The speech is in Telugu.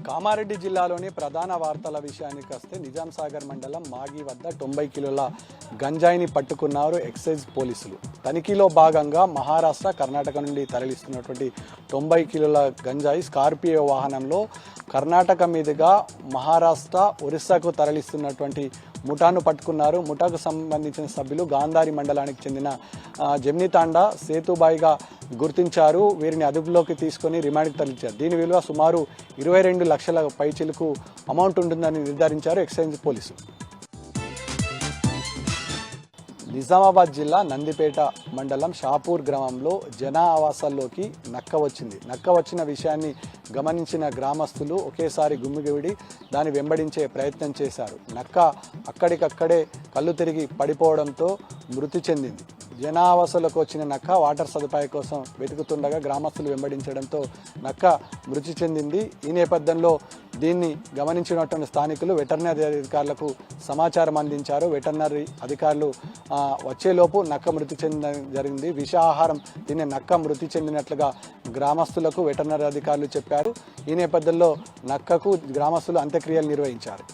కామారెడ్డి జిల్లాలోని ప్రధాన వార్తల విషయానికి వస్తే నిజాం సాగర్ మండలం మాగి వద్ద 90 కిలోల గంజాయిని పట్టుకున్నారు ఎక్సైజ్ పోలీసులు. తనిఖీలో భాగంగా మహారాష్ట్ర, కర్ణాటక నుండి తరలిస్తున్నటువంటి 90 కిలోల గంజాయి స్కార్పియో వాహనంలో కర్ణాటక మీదుగా మహారాష్ట్ర, ఒరిస్సాకు తరలిస్తున్నటువంటి ముఠాను పట్టుకున్నారు. ముఠాకు సంబంధించిన సభ్యులు గాంధారి మండలానికి చెందిన జమ్నితాండా సేతుబాయిగా గుర్తించారు. వీరిని అదుపులోకి తీసుకొని రిమాండ్కి తరలించారు. దీని విలువ సుమారు 22 లక్షల పైచిలకు అమౌంట్ ఉంటుందని నిర్ధారించారు ఎక్సైజ్ పోలీసులు. నిజామాబాద్ జిల్లా నందిపేట మండలం షాపూర్ గ్రామంలో జన ఆవాసాల్లోకి నక్క వచ్చింది. నక్క వచ్చిన విషయాన్ని గమనించిన గ్రామస్తులు ఒకేసారి గుమ్మిగూడి దాన్ని వెంబడించే ప్రయత్నం చేశారు. నక్క అక్కడికక్కడే కళ్ళు తిరిగి పడిపోవడంతో మృతి చెందింది. జన ఆవాసాలకు వచ్చిన నక్క వాటర్ సదుపాయం కోసం వెతుకుతుండగా గ్రామస్తులు వెంబడించడంతో నక్క మృతి చెందింది. ఈ నేపథ్యంలో దీన్ని గమనించినటువంటి స్థానికులు వెటర్నరీ అధికారులకు సమాచారం అందించారు. వెటర్నరీ అధికారులు వచ్చేలోపు నక్క మృతి చెందడం జరిగింది. విషాహారం తినే నక్క మృతి చెందినట్లుగా గ్రామస్తులకు వెటర్నరీ అధికారులు చెప్పారు. ఈ నేపథ్యంలో నక్కకు గ్రామస్తులు అంత్యక్రియలు నిర్వహించారు.